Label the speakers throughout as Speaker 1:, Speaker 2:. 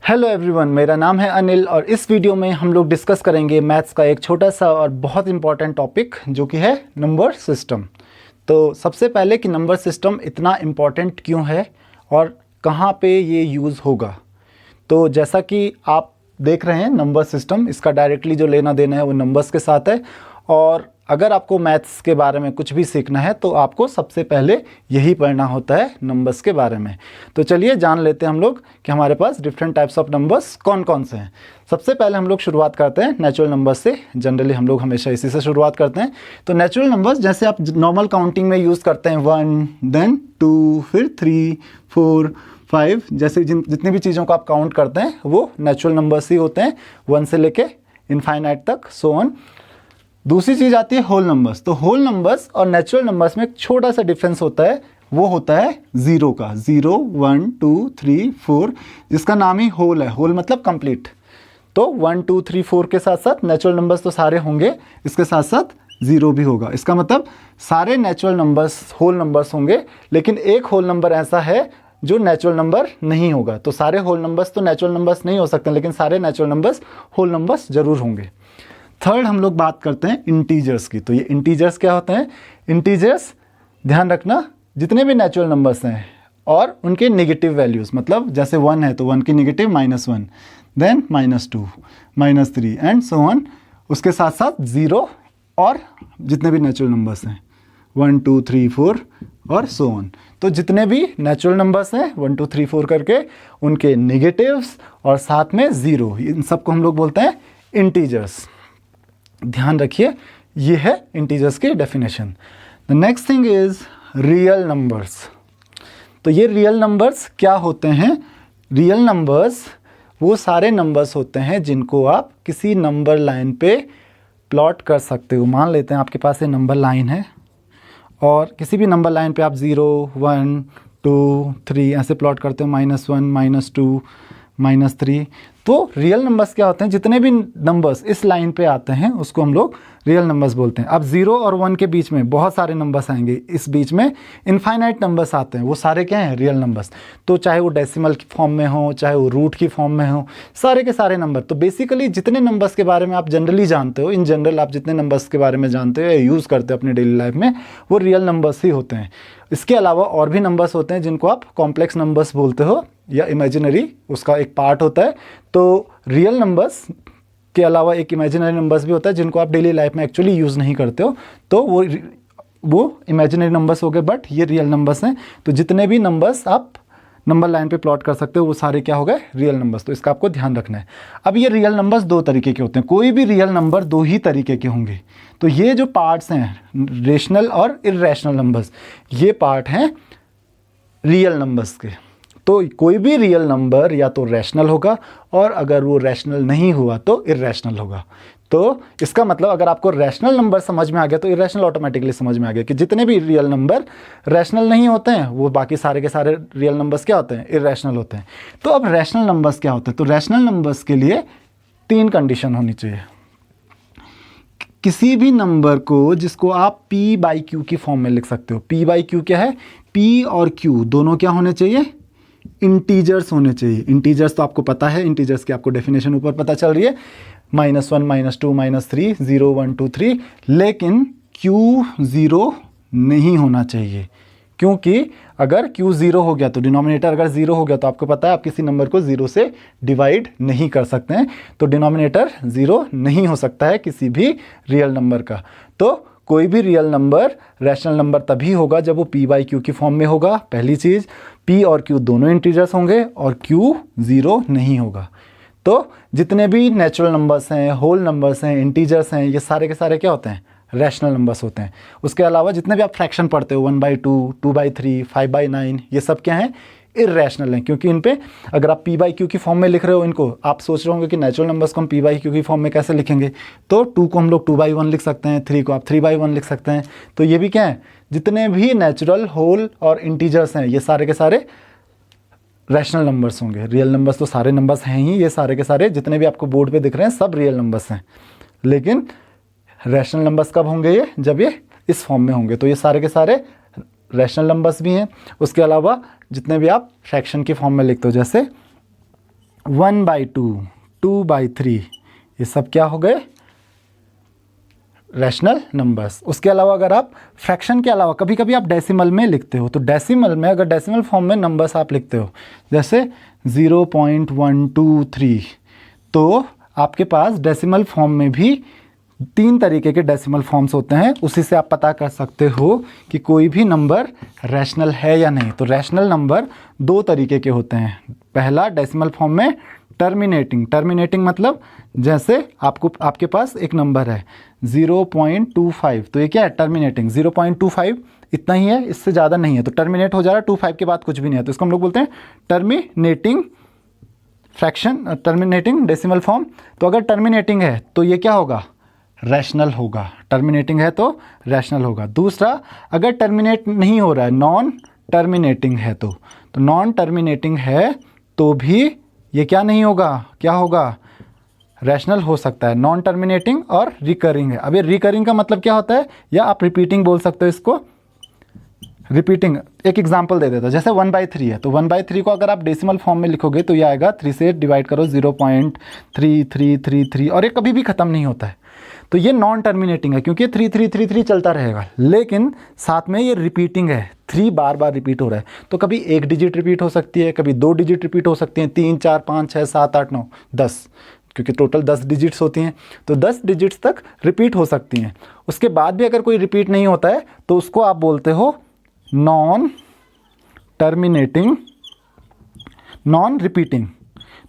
Speaker 1: Hello everyone, मेरा नाम है अनिल और इस वीडियो में हम लोग डिस्कस करेंगे मैथ्स का एक छोटा सा और बहुत इंपॉर्टेंट टॉपिक जो कि है नंबर सिस्टम। तो सबसे पहले कि नंबर सिस्टम इतना इम्पॉर्टेंट क्यों है और कहाँ पे ये यूज़ होगा। तो जैसा कि आप देख रहे हैं नंबर सिस्टम, इसका डायरेक्टली जो लेना देना है वो नंबर्स के साथ है। और अगर आपको मैथ्स के बारे में कुछ भी सीखना है तो आपको सबसे पहले यही पढ़ना होता है नंबर्स के बारे में। तो चलिए जान लेते हैं हम लोग कि हमारे पास डिफरेंट टाइप्स ऑफ नंबर्स कौन कौन से हैं। सबसे पहले हम लोग शुरुआत करते हैं नेचुरल नंबर्स से। जनरली हम लोग हमेशा इसी से शुरुआत करते हैं। तो नेचुरल नंबर्स जैसे आप नॉर्मल काउंटिंग में यूज़ करते हैं 1, देन 2, फिर 3, 4, 5, जैसे जितनी भी चीज़ों को आप काउंट करते हैं वो नेचुरल नंबर्स ही होते हैं, 1 से लेके इनफाइनाइट तक, सो ऑन। दूसरी चीज़ आती है होल नंबर्स। तो होल नंबर्स और नेचुरल नंबर्स में एक छोटा सा डिफरेंस होता है, वो होता है ज़ीरो का। 0, 1, 2, 3, 4, जिसका नाम ही होल है। होल मतलब कंप्लीट। तो 1, 2, 3, 4 के साथ साथ नेचुरल नंबर्स तो सारे होंगे, इसके साथ साथ ज़ीरो भी होगा। इसका मतलब सारे नेचुरल नंबर्स होल नंबर्स होंगे, लेकिन एक होल नंबर ऐसा है जो नेचुरल नंबर नहीं होगा। तो सारे होल नंबर्स तो नेचुरल नंबर्स नहीं हो सकते, लेकिन सारे नेचुरल नंबर्स होल नंबर्स जरूर होंगे। थर्ड हम लोग बात करते हैं इंटीजर्स की। तो ये इंटीजर्स क्या होते हैं? इंटीजर्स, ध्यान रखना, जितने भी नेचुरल नंबर्स हैं और उनके नेगेटिव वैल्यूज़, मतलब जैसे 1 है तो 1 की negative -1, then -2, -3 and so on. उसके साथ साथ 0 और जितने भी नेचुरल नंबर्स हैं 1, 2, 3, 4 और सो ऑन। तो जितने भी नेचुरल नंबर्स हैं 1, 2, 3, 4 करके, उनके नेगेटिव्स और साथ में 0, इन सबको हम लोग बोलते हैं इंटीजर्स। ध्यान रखिए, ये है इंटीजर्स की definition. The next thing is real numbers. तो ये रियल नंबर्स क्या होते हैं? रियल नंबर्स वो सारे नंबर्स होते हैं जिनको आप किसी नंबर लाइन पे प्लॉट कर सकते हो। मान लेते हैं आपके पास ये नंबर लाइन है और किसी भी नंबर लाइन पे आप 0, 1, 2, 3 ऐसे प्लॉट करते हो, -1, -2, -3। तो रियल नंबर्स क्या होते हैं? जितने भी नंबर्स इस लाइन पे आते हैं उसको हम लोग रियल नंबर्स बोलते हैं। अब 0 और 1 के बीच में बहुत सारे नंबर्स आएंगे, इस बीच में इनफाइनाइट नंबर्स आते हैं, वो सारे क्या हैं? Real numbers. तो चाहे वो डेसिमल की फॉर्म में हो, चाहे वो रूट की फॉर्म में हो, सारे के सारे नंबर। तो बेसिकली जितने नंबर्स के बारे में आप जनरली जानते हो, इन जनरल आप जितने नंबर्स के बारे में जानते हो या यूज़ करते हो अपनी डेली लाइफ में, वो रियल नंबर्स ही होते हैं। इसके अलावा और भी नंबर्स होते हैं जिनको आप कॉम्प्लेक्स नंबर्स बोलते हो या इमेजिनरी, उसका एक पार्ट होता है। तो रियल नंबर्स के अलावा एक इमेजिनरी नंबर्स भी होता है जिनको आप डेली लाइफ में एक्चुअली यूज़ नहीं करते हो, तो वो इमेजिनरी नंबर्स हो गए, बट ये रियल नंबर्स हैं। तो जितने भी नंबर्स आप नंबर लाइन पे प्लॉट कर सकते हो वो सारे क्या हो गए? Real numbers. तो इसका आपको ध्यान रखना है। अब ये रियल नंबर्स दो तरीके के होते हैं, कोई भी रियल नंबर दो ही तरीके के होंगे। तो ये जो पार्ट्स हैं रेशनल और इर्रेशनल नंबर्स, ये पार्ट हैं रियल नंबर्स के। तो कोई भी रियल नंबर या तो रैशनल होगा और अगर वो रैशनल नहीं हुआ तो इर्रेशनल होगा। तो इसका मतलब अगर आपको रैशनल नंबर समझ में आ गया तो इर्रेशनल ऑटोमेटिकली समझ में आ गया कि जितने भी रियल नंबर रैशनल नहीं होते हैं वो बाकी सारे के सारे रियल नंबर्स क्या होते हैं? इर्रेशनल होते हैं। तो अब रैशनल नंबर्स क्या होते हैं? तो रैशनल नंबर्स के लिए 3 कंडीशन होनी चाहिए। किसी भी नंबर को जिसको आप p/q की फॉर्म में लिख सकते हो। p/q क्या है? p और q दोनों क्या होने चाहिए? इंटीजर्स होने चाहिए। इंटीजर्स तो आपको पता है, इंटीजर्स की आपको डेफिनेशन ऊपर पता चल रही है, -1, -2, -3, 0, 1, 2, 3। लेकिन q 0 नहीं होना चाहिए, क्योंकि अगर q 0 हो गया तो डिनोमिनेटर अगर 0 हो गया तो आपको पता है आप किसी नंबर को 0 से डिवाइड नहीं कर सकते हैं। तो डिनोमिनेटर 0 नहीं हो सकता है किसी भी रियल नंबर का। तो कोई भी रियल नंबर रैशनल नंबर तभी होगा जब वो p/q की फॉर्म में होगा। पहली चीज़, p और q दोनों इंटीजर्स होंगे और q 0 नहीं होगा। तो जितने भी नेचुरल नंबर्स हैं, होल नंबर्स हैं, इंटीजर्स हैं, ये सारे के सारे क्या होते हैं? रैशनल नंबर्स होते हैं। उसके अलावा जितने भी आप फ्रैक्शन पढ़ते हो 1/2, 2/3, 5/9, ये सब क्या हैं? इर्रेशनल हैं, क्योंकि इन पे अगर आप p/q की फॉर्म में लिख रहे हो इनको, आप सोच रहे होंगे कि नेचुरल नंबर्स को हम p/q की फॉर्म में कैसे लिखेंगे। तो 2 को हम लोग 2/1 लिख सकते हैं, 3 को आप 3/1 लिख सकते हैं। तो ये भी क्या है? जितने भी नेचुरल, होल और इंटीजर्स हैं ये सारे के सारे रैशनल नंबर्स होंगे। रियल नंबर्स तो सारे नंबर्स हैं ही, ये सारे के सारे जितने भी आपको बोर्ड पे दिख रहे हैं सब रियल नंबर्स हैं। लेकिन रैशनल नंबर्स कब होंगे? ये जब ये इस फॉर्म में होंगे। तो ये सारे के सारे रैशनल नंबर्स भी हैं। उसके अलावा जितने भी आप फ्रैक्शन की फॉर्म में लिखते हो, जैसे 1/2, 2/3, ये सब क्या हो गए? Rational numbers. उसके अलावा अगर आप फ्रैक्शन के अलावा कभी कभी आप डेसिमल में लिखते हो, तो डेसिमल में अगर डेसिमल फॉर्म में नंबर्स आप लिखते हो जैसे 0.123, तो आपके पास डेसिमल फॉर्म में भी 3 तरीके के डेसिमल फॉर्म्स होते हैं। उसी से आप पता कर सकते हो कि कोई भी नंबर रैशनल है या नहीं। तो रैशनल नंबर 2 तरीके के होते हैं। पहला डेसिमल फॉर्म में टर्मिनेटिंग मतलब जैसे आपके पास एक नंबर है 0.25, तो ये क्या है? टर्मिनेटिंग। 0.25 इतना ही है, इससे ज़्यादा नहीं है, तो टर्मिनेट हो जा रहा है, 25 के बाद कुछ भी नहीं है, तो इसको हम लोग बोलते हैं terminating fraction, terminating decimal form. तो अगर टर्मिनेटिंग है तो ये क्या होगा? रैशनल होगा। टर्मिनेटिंग है तो रैशनल होगा। दूसरा, अगर टर्मिनेट नहीं हो रहा है, नॉन टर्मिनेटिंग है, तो नॉन टर्मिनेटिंग है तो भी ये क्या नहीं होगा? क्या होगा? रैशनल हो सकता है। नॉन टर्मिनेटिंग और रिकरिंग है। अब ये रिकरिंग का मतलब क्या होता है, या आप रिपीटिंग बोल सकते हो इसको। रिपीटिंग, एक एग्जांपल दे देता, जैसे 1/3 है, तो 1/3 को अगर आप डेसिमल फॉर्म में लिखोगे तो ये आएगा 3 से डिवाइड करो 0.3333, और ये कभी भी ख़त्म नहीं होता है। तो ये नॉन टर्मिनेटिंग है क्योंकि 3333 चलता रहेगा, लेकिन साथ में ये रिपीटिंग है, 3 बार बार रिपीट हो रहा है। तो कभी 1 डिजिट रिपीट हो सकती है, कभी 2 डिजिट रिपीट हो सकती हैं, 3 4 5 6 7 8 9 10, क्योंकि टोटल 10 डिजिट्स होती हैं, तो 10 डिजिट्स तक रिपीट हो सकती हैं। उसके बाद भी अगर कोई रिपीट नहीं होता है तो उसको आप बोलते हो नॉन टर्मिनेटिंग नॉन रिपीटिंग।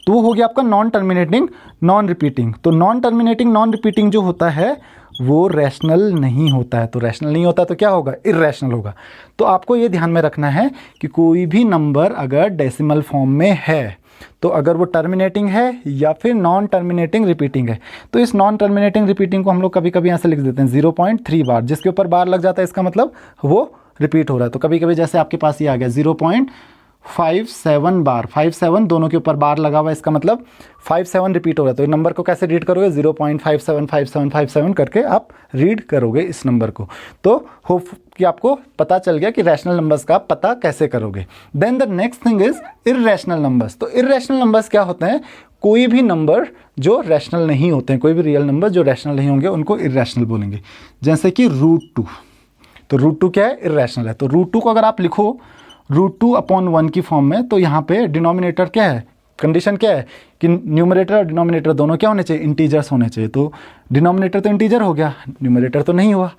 Speaker 1: तो वो हो गया आपका नॉन टर्मिनेटिंग नॉन रिपीटिंग। तो नॉन टर्मिनेटिंग नॉन रिपीटिंग जो होता है वो रैशनल नहीं होता है। तो रैशनल नहीं होता तो क्या होगा? इर्रैशनल होगा। तो आपको ये ध्यान में रखना है कि कोई भी नंबर अगर डेसिमल फॉर्म में है, तो अगर वो टर्मिनेटिंग है या फिर नॉन टर्मिनेटिंग रिपीटिंग है, तो इस नॉन टर्मिनेटिंग रिपीटिंग को हम लोग कभी कभी यहाँ से लिख देते हैं 0.3 बार। जिसके ऊपर बार लग जाता है इसका मतलब वो रिपीट हो रहा है। तो कभी कभी जैसे आपके पास ये आ गया 0.57 बार, 57 दोनों के ऊपर बार लगा हुआ है, इसका मतलब 57 रिपीट हो रहा है। तो इस नंबर को कैसे रीड करोगे? 0.575757 करके आप रीड करोगे इस नंबर को। तो होप कि आपको पता चल गया कि रैशनल नंबर्स का पता कैसे करोगे। Then the next thing is irrational numbers. तो इर्रेशनल नंबर्स क्या होते हैं? कोई भी नंबर जो रैशनल नहीं होते हैं, कोई भी रियल नंबर जो रैशनल नहीं होंगे उनको इर्रेशनल बोलेंगे। जैसे कि √2, तो √2 क्या है? इर्रेशनल है। तो √2 को अगर आप लिखो √2/1 की फॉर्म में, तो यहाँ पे डिनोमिनेटर क्या है? कंडीशन क्या है कि न्यूमरेटर और डिनोमिनेटर दोनों क्या होने चाहिए? इंटीजर्स होने चाहिए। तो डिनोमिनेटर तो इंटीजर हो गया, न्यूमरेटर तो नहीं हुआ,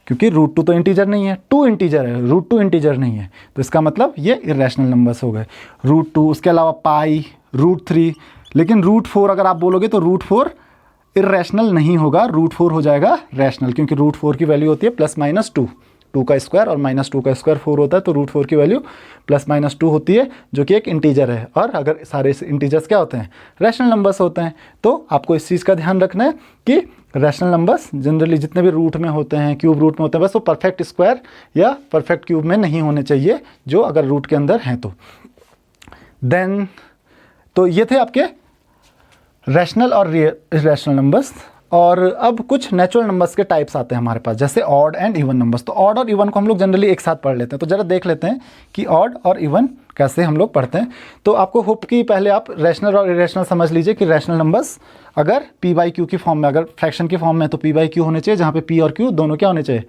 Speaker 1: क्योंकि √2 तो इंटीजर नहीं है, 2 इंटीजर है, √2 इंटीजर नहीं है। तो इसका मतलब ये इर्रेशनल नंबर्स हो गए। √2, उसके अलावा पाई, √3, लेकिन √4 अगर आप बोलोगे तो √4 इर्रेशनल नहीं होगा, √4 हो जाएगा रैशनल, क्योंकि √4 की वैल्यू होती है +-2, 2 का स्क्वायर और -2 का स्क्वायर 4 होता है, तो √4 की वैल्यू +-2 होती है, जो कि एक इंटीजर है। और अगर सारे इंटीजर्स क्या होते हैं? रैशनल नंबर्स होते हैं। तो आपको इस चीज़ का ध्यान रखना है कि रैशनल नंबर्स जनरली जितने भी रूट में होते हैं, क्यूब रूट में होते हैं, बस वो परफेक्ट स्क्वायर या परफेक्ट क्यूब में नहीं होने चाहिए, जो अगर रूट के अंदर हैं तो। देन तो ये थे आपके रैशनल और इर्रेशनल नंबर्स। और अब कुछ नेचुरल नंबर्स के टाइप्स आते हैं हमारे पास, जैसे ऑड एंड इवन नंबर्स। तो ऑड और इवन को हम लोग जनरली एक साथ पढ़ लेते हैं। तो जरा देख लेते हैं कि ऑड और इवन कैसे हम लोग पढ़ते हैं। तो आपको होप कि पहले आप रैशनल और इरेशनल समझ लीजिए कि रैशनल नंबर्स अगर p/q की फॉर्म में, अगर फ्रैक्शन की फॉर्म में, तो p/q होने चाहिए, जहाँ पे p और q दोनों क्या होने चाहिए?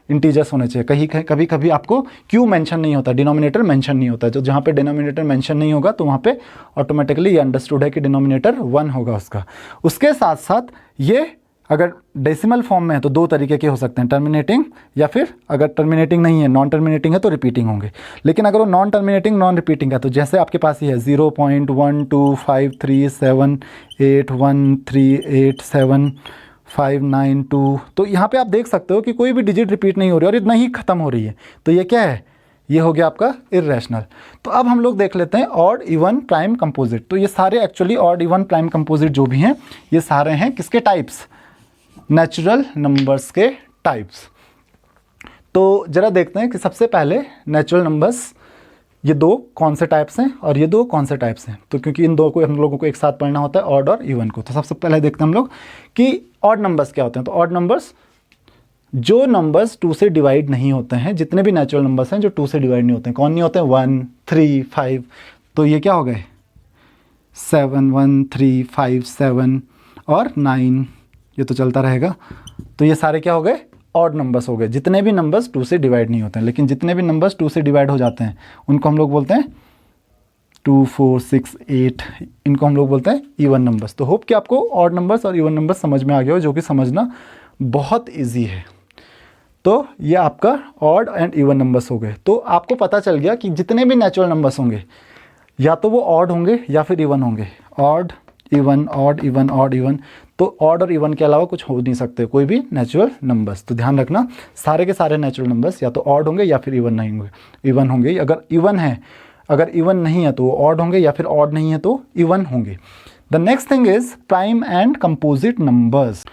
Speaker 1: इंटीजर्स होने चाहिए। कभी कभी आपको q मेंशन नहीं होता, डिनोमिनेटर मेंशन नहीं होता। जो जहाँ पे डिनोमिनेटर मेंशन नहीं होगा तो वहाँ पे ऑटोमेटिकली ये अंडरस्टूड है कि डिनोमिनेटर 1 होगा उसका। उसके साथ साथ ये अगर डेसिमल फॉर्म में है तो 2 तरीके के हो सकते हैं, टर्मिनेटिंग या फिर अगर टर्मिनेटिंग नहीं है, नॉन टर्मिनेटिंग है तो रिपीटिंग होंगे। लेकिन अगर वो नॉन टर्मिनेटिंग नॉन रिपीटिंग है, तो जैसे आपके पास ही है 0.1253783787592, तो यहाँ पे आप देख सकते हो कि कोई भी डिजिट रिपीट नहीं हो रही और इतना ही ख़त्म हो रही है। तो ये क्या है? ये हो गया आपका इर्रेशनल। तो अब हम लोग देख लेते हैं ऑड इवन प्राइम कंपोजिट। तो ये सारे actually odd even prime composite जो भी हैं, ये सारे हैं किसके टाइप्स? नेचुरल नंबर्स के टाइप्स। तो जरा देखते हैं कि सबसे पहले नेचुरल नंबर्स, ये 2 कौन से टाइप्स हैं और ये 2 कौन से टाइप्स हैं। तो क्योंकि इन 2 को हम लोगों को एक साथ पढ़ना होता है, ऑड और इवन को। तो सबसे पहले देखते हैं हम लोग कि ऑड नंबर्स क्या होते हैं। तो ऑड नंबर्स जो नंबर्स 2 से डिवाइड नहीं होते हैं, जितने भी नेचुरल नंबर्स हैं जो 2 से डिवाइड नहीं होते हैं। कौन नहीं होते हैं? 1, 3, 5। तो ये क्या हो गए? 7 1 3 5 7 और 9, ये तो चलता रहेगा। तो ये सारे क्या हो गए? ऑड नंबर्स हो गए। जितने भी नंबर्स 2 से डिवाइड नहीं होते हैं, लेकिन जितने भी नंबर्स 2 से डिवाइड हो जाते हैं उनको हम लोग बोलते हैं 2 4 6 8, इनको हम लोग बोलते हैं इवन नंबर्स। तो होप कि आपको ऑड नंबर्स और इवन नंबर्स समझ में आ गया हो, जो कि समझना बहुत ईजी है। तो ये आपका ऑड एंड इवन नंबर्स हो गए। तो आपको पता चल गया कि जितने भी नेचुरल नंबर्स होंगे या तो वो ऑड होंगे या फिर इवन होंगे। Odd even, odd even, odd even. तो ऑड और इवन के अलावा कुछ हो नहीं सकते कोई भी नेचुरल नंबर्स। तो ध्यान रखना, सारे के सारे नेचुरल नंबर्स या तो ऑड होंगे या फिर इवन नहीं होंगे, इवन होंगे। अगर इवन है, अगर इवन नहीं है तो वो ऑड होंगे, या फिर ऑड नहीं है तो इवन होंगे। The next thing is prime and composite numbers.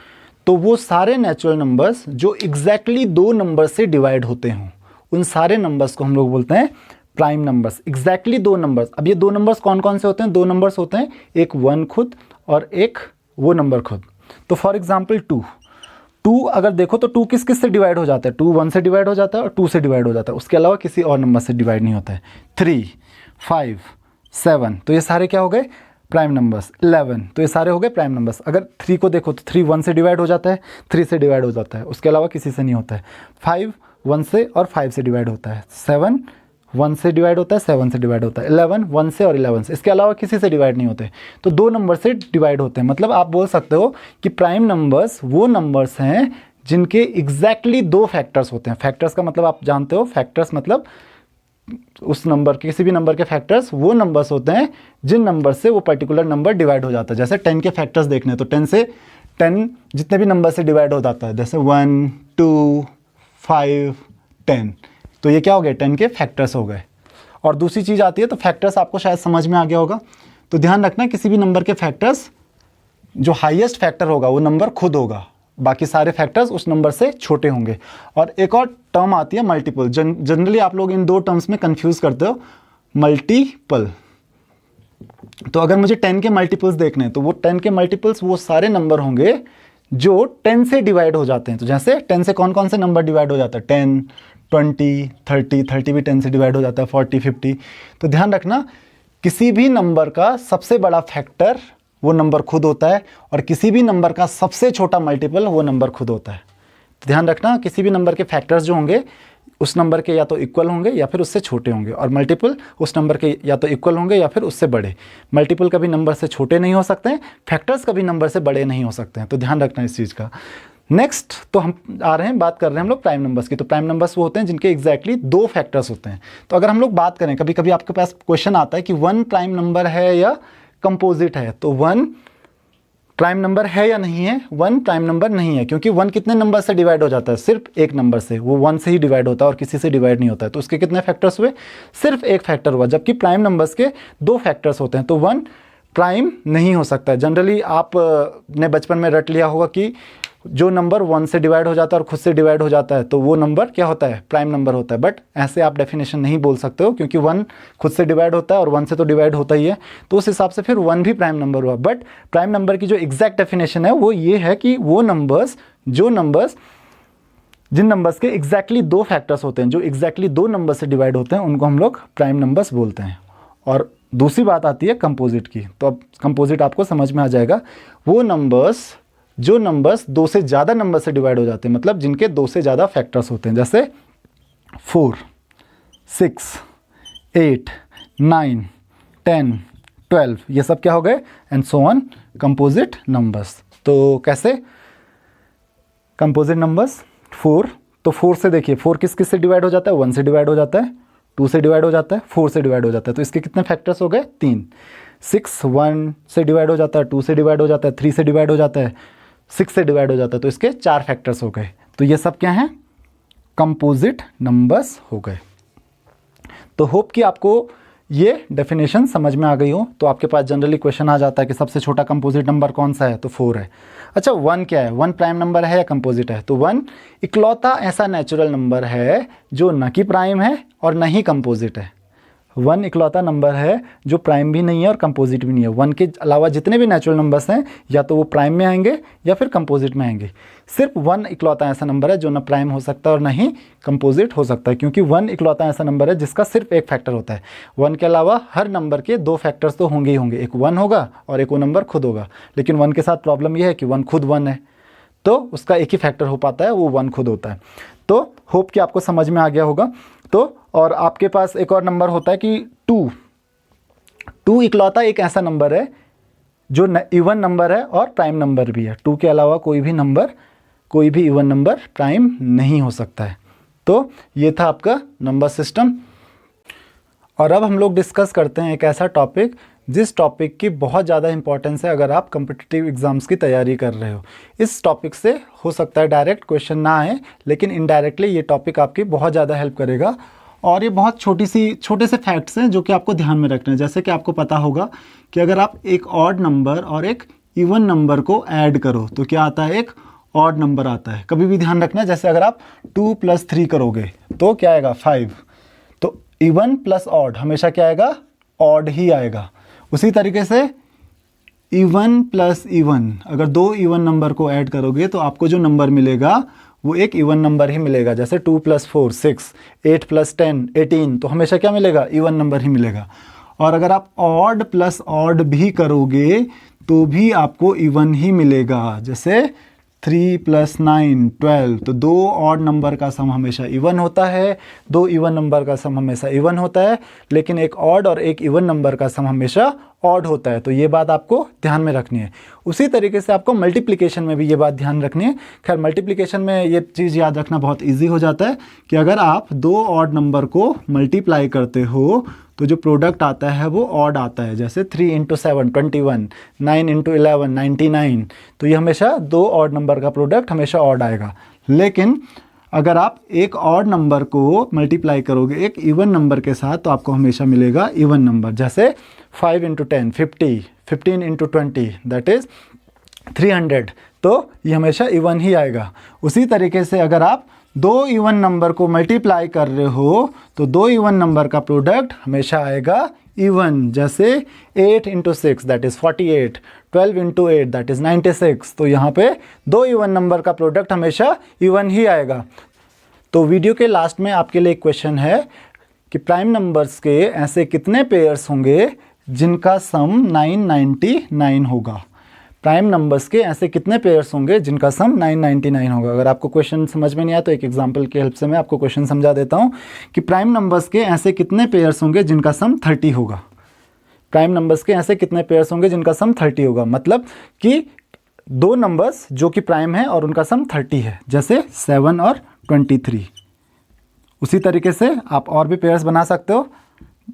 Speaker 1: तो वो सारे नेचुरल नंबर्स जो एग्जैक्टली 2 नंबर से डिवाइड होते हों, उन सारे नंबर्स को हम लोग बोलते हैं प्राइम नंबर्स। Exactly 2 numbers. अब ये 2 नंबर्स कौन कौन से होते हैं? 2 नंबर्स होते हैं, एक 1 खुद और एक वो नंबर खुद। तो फॉर एग्जाम्पल 2 अगर देखो तो 2 किस किस से डिवाइड हो जाता है? 2 1 से डिवाइड हो जाता है और 2 से डिवाइड हो जाता है, उसके अलावा किसी और नंबर से डिवाइड नहीं होता है। 3 5 7, तो ये सारे क्या हो गए? Prime numbers. 11, तो ये सारे हो गए प्राइम नंबर्स। अगर 3 को देखो तो 3 1 से डिवाइड हो जाता है, 3 से डिवाइड हो जाता है, उसके अलावा किसी से नहीं होता है। 5 1 से और 5 से डिवाइड होता है। 7 1 से डिवाइड होता है, 7 से डिवाइड होता है। 11 1 से और 11 से, इसके अलावा किसी से डिवाइड नहीं होते। तो 2 नंबर से डिवाइड होते हैं। मतलब आप बोल सकते हो कि प्राइम नंबर्स वो नंबर्स हैं जिनके एग्जैक्टली 2 फैक्टर्स होते हैं। फैक्टर्स का मतलब आप जानते हो, फैक्टर्स मतलब उस नंबर के, किसी भी नंबर के फैक्टर्स वो नंबर्स होते हैं जिन नंबर से वो पर्टिकुलर नंबर डिवाइड हो जाता है। जैसे 10 के फैक्टर्स देखने, तो 10 से 10 जितने भी नंबर से डिवाइड हो जाता है, जैसे 1 2 5 10, तो ये क्या हो गए? 10 के फैक्टर्स हो गए। और दूसरी चीज़ आती है, तो फैक्टर्स आपको शायद समझ में आ गया होगा। तो ध्यान रखना, किसी भी नंबर के फैक्टर्स, जो हाईएस्ट फैक्टर होगा वो नंबर खुद होगा, बाकी सारे फैक्टर्स उस नंबर से छोटे होंगे। और एक और टर्म आती है मल्टीपल। जनरली आप लोग इन 2 टर्म्स में कंफ्यूज करते हो, मल्टीपल। तो अगर मुझे 10 के मल्टीपल्स देखने हैं, तो वो 10 के मल्टीपल्स वो सारे नंबर होंगे जो 10 से डिवाइड हो जाते हैं। तो जैसे 10 से कौन कौन से नंबर डिवाइड हो जाता है? 10 20 30 भी 10 से डिवाइड हो जाता है, 40 50। तो ध्यान रखना, किसी भी नंबर का सबसे बड़ा फैक्टर वो नंबर खुद होता है, और किसी भी नंबर का सबसे छोटा मल्टीपल वो नंबर खुद होता है। तो ध्यान रखना, किसी भी नंबर के फैक्टर्स जो होंगे उस नंबर के या तो इक्वल होंगे या फिर उससे छोटे होंगे, और मल्टीपल उस नंबर के या तो इक्वल होंगे या फिर उससे बड़े। मल्टीपल कभी नंबर से छोटे नहीं हो सकते हैं, फैक्टर्स कभी नंबर से बड़े नहीं हो सकते हैं। तो ध्यान रखना इस चीज़ का। नेक्स्ट, तो हम आ रहे हैं, बात कर रहे हैं हम लोग प्राइम नंबर्स की। तो प्राइम नंबर्स वो होते हैं जिनके एग्जैक्टली 2 फैक्टर्स होते हैं। तो अगर हम लोग बात करें, कभी कभी आपके पास क्वेश्चन आता है कि 1 प्राइम नंबर है या कंपोजिट है। तो 1 प्राइम नंबर है या नहीं है? 1 प्राइम नंबर नहीं है, क्योंकि 1 कितने नंबर से डिवाइड हो जाता है? सिर्फ एक नंबर से। वो 1 से ही डिवाइड होता है और किसी से डिवाइड नहीं होता है। तो उसके कितने फैक्टर्स हुए? सिर्फ एक फैक्टर हुआ। जबकि प्राइम नंबर्स के 2 फैक्टर्स होते हैं। तो 1 प्राइम नहीं हो सकता है। जनरली आप ने बचपन में रट लिया होगा कि जो नंबर 1 से डिवाइड हो जाता है और खुद से डिवाइड हो जाता है, तो वो नंबर क्या होता है? प्राइम नंबर होता है। बट ऐसे आप डेफिनेशन नहीं बोल सकते हो, क्योंकि 1 खुद से डिवाइड होता है और 1 से तो डिवाइड होता ही है। तो उस हिसाब से फिर 1 भी प्राइम नंबर हुआ। बट प्राइम नंबर की जो एग्जैक्ट डेफिनेशन है वो ये है कि वो नंबर्स, जिन नंबर्स के एग्जैक्टली 2 फैक्टर्स होते हैं, जो एग्जैक्टली 2 नंबर से डिवाइड होते हैं, उनको हम लोग प्राइम नंबर्स बोलते हैं। और दूसरी बात आती है कंपोजिट की। तो अब कंपोजिट आपको समझ में आ जाएगा, वो नंबर्स जो नंबर्स 2 से ज़्यादा नंबर से डिवाइड हो जाते हैं, मतलब जिनके 2 से ज़्यादा फैक्टर्स होते हैं। जैसे 4 6 8 9 10 12, ये सब क्या हो गए? And so on, composite numbers. तो कैसे कंपोजिट नंबर्स? 4, तो 4 से देखिए, 4 किस किस से डिवाइड हो जाता है? 1 से डिवाइड हो जाता है, 2 से डिवाइड हो जाता है, 4 से डिवाइड हो जाता है। तो इसके कितने फैक्टर्स हो गए? 3। 6 1 से डिवाइड हो जाता है, 2 से डिवाइड हो जाता है, 3 से डिवाइड हो जाता है, 6 से डिवाइड हो जाता है। तो इसके 4 फैक्टर्स हो गए। तो ये सब क्या हैं? कंपोजिट नंबर्स हो गए। तो होप कि आपको ये डेफिनेशन समझ में आ गई हो। तो आपके पास जनरली क्वेश्चन आ जाता है कि सबसे छोटा कंपोजिट नंबर कौन सा है? तो 4 है। अच्छा, 1 क्या है? 1 प्राइम नंबर है या कंपोजिट है? तो 1 इकलौता ऐसा नेचुरल नंबर है जो न कि प्राइम है और न ही कंपोजिट है। 1 इकलौता नंबर है जो प्राइम भी नहीं है और कंपोजिट भी नहीं है। 1 के अलावा जितने भी नेचुरल नंबर्स हैं या तो वो प्राइम में आएंगे या फिर कंपोजिट में आएंगे। सिर्फ 1 इकलौता ऐसा नंबर है जो ना प्राइम हो सकता है और ना ही कंपोजिट हो सकता है, क्योंकि 1 इकलौता ऐसा नंबर है जिसका सिर्फ एक फैक्टर होता है। 1 के अलावा हर नंबर के 2 फैक्टर्स तो होंगे ही होंगे, एक 1 होगा और एक वो नंबर खुद होगा। लेकिन 1 के साथ प्रॉब्लम यह है कि 1 खुद 1 है, तो उसका एक ही फैक्टर हो पाता है, वो 1 खुद होता है। तो होप कि आपको समझ में आ गया होगा। तो और आपके पास एक और नंबर होता है कि 2 इकलौता एक ऐसा नंबर है जो इवन नंबर है और प्राइम नंबर भी है। 2 के अलावा कोई भी इवन नंबर प्राइम नहीं हो सकता है। तो ये था आपका नंबर सिस्टम। और अब हम लोग डिस्कस करते हैं एक ऐसा टॉपिक जिस टॉपिक की बहुत ज़्यादा इंपॉर्टेंस है अगर आप कम्पिटिटिव एग्ज़ाम्स की तैयारी कर रहे हो। इस टॉपिक से हो सकता है डायरेक्ट क्वेश्चन ना आए, लेकिन इनडायरेक्टली ये टॉपिक आपकी बहुत ज़्यादा हेल्प करेगा। और ये बहुत छोटे से फैक्ट्स हैं जो कि आपको ध्यान में रखना है। जैसे कि आपको पता होगा कि अगर आप एक ऑड नंबर और एक इवन नंबर को ऐड करो तो क्या आता है, एक ऑड नंबर आता है। कभी भी ध्यान रखना, जैसे अगर आप 2 + 3 करोगे तो क्या आएगा, 5। तो इवन प्लस ऑड हमेशा क्या आएगा, ऑड ही आएगा। उसी तरीके से इवन प्लस इवन, अगर 2 इवन नंबर को ऐड करोगे तो आपको जो नंबर मिलेगा वो एक इवन नंबर ही मिलेगा। जैसे 2 + 4 6, 8 + 10 18, तो हमेशा क्या मिलेगा, इवन नंबर ही मिलेगा। और अगर आप ऑड प्लस ऑड भी करोगे तो भी आपको इवन ही मिलेगा। जैसे 3 + 9 12, तो 2 ऑड नंबर का सम हमेशा इवन होता है, 2 इवन नंबर का सम हमेशा इवन होता है, लेकिन एक ऑड और एक इवन नंबर का सम हमेशा ऑड होता है। तो ये बात आपको ध्यान में रखनी है। उसी तरीके से आपको मल्टीप्लिकेशन में भी ये बात ध्यान रखनी है। खैर मल्टीप्लिकेशन में ये चीज़ याद रखना बहुत ईजी हो जाता है कि अगर आप 2 ऑड नंबर को मल्टीप्लाई करते हो तो जो प्रोडक्ट आता है वो ऑड आता है। जैसे 3 × 7 21, 9 × 11 99, तो ये हमेशा 2 ऑड नंबर का प्रोडक्ट हमेशा ऑड आएगा। लेकिन अगर आप एक ऑड नंबर को मल्टीप्लाई करोगे एक इवन नंबर के साथ तो आपको हमेशा मिलेगा इवन नंबर। जैसे 5 × 10 50, 15 × 20 दैट इज़ 300, तो ये हमेशा इवन ही आएगा। उसी तरीके से अगर आप 2 इवन नंबर को मल्टीप्लाई कर रहे हो तो 2 इवन नंबर का प्रोडक्ट हमेशा आएगा इवन। जैसे 8 × 6 दैट इज़ 48, 12 × 8 दैट इज़ 96, तो यहाँ पे 2 इवन नंबर का प्रोडक्ट हमेशा इवन ही आएगा। तो वीडियो के लास्ट में आपके लिए एक क्वेश्चन है कि प्राइम नंबर्स के ऐसे कितने पेयर्स होंगे जिनका सम 999 होगा। प्राइम नंबर्स के ऐसे कितने पेयर्स होंगे जिनका सम 999 होगा। अगर आपको क्वेश्चन समझ में नहीं आया तो एक एग्जांपल की हेल्प से मैं आपको क्वेश्चन समझा देता हूं कि प्राइम नंबर्स के ऐसे कितने पेयर्स होंगे जिनका सम 30 होगा। प्राइम नंबर्स के ऐसे कितने पेयर्स होंगे जिनका सम 30 होगा, मतलब कि 2 नंबर्स जो कि प्राइम है और उनका सम 30 है, जैसे 7 और 23। उसी तरीके से आप और भी पेयर्स बना सकते हो,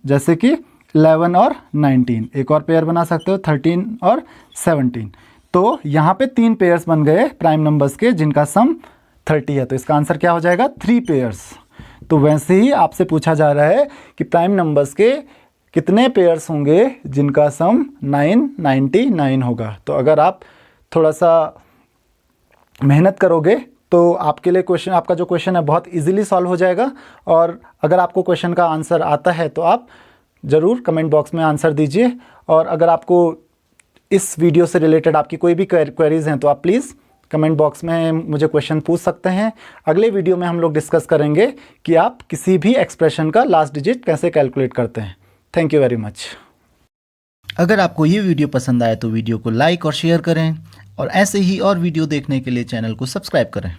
Speaker 1: जैसे कि 11 और 19। एक और पेयर बना सकते हो 13 और 17। तो यहाँ पे 3 पेयर्स बन गए प्राइम नंबर्स के जिनका सम 30 है। तो इसका आंसर क्या हो जाएगा, 3 पेयर्स। तो वैसे ही आपसे पूछा जा रहा है कि प्राइम नंबर्स के कितने पेयर्स होंगे जिनका सम 999 होगा। तो अगर आप थोड़ा सा मेहनत करोगे तो आपके लिए क्वेश्चन, आपका जो क्वेश्चन है बहुत इजीली सॉल्व हो जाएगा। और अगर आपको क्वेश्चन का आंसर आता है तो आप ज़रूर कमेंट बॉक्स में आंसर दीजिए। और अगर आपको इस वीडियो से रिलेटेड आपकी कोई भी क्वेरीज़ हैं तो आप प्लीज़ कमेंट बॉक्स में मुझे क्वेश्चन पूछ सकते हैं। अगले वीडियो में हम लोग डिस्कस करेंगे कि आप किसी भी एक्सप्रेशन का लास्ट डिजिट कैसे कैलकुलेट करते हैं। Thank you very much.
Speaker 2: अगर आपको ये वीडियो पसंद आए तो वीडियो को लाइक और शेयर करें और ऐसे ही और वीडियो देखने के लिए चैनल को सब्सक्राइब करें।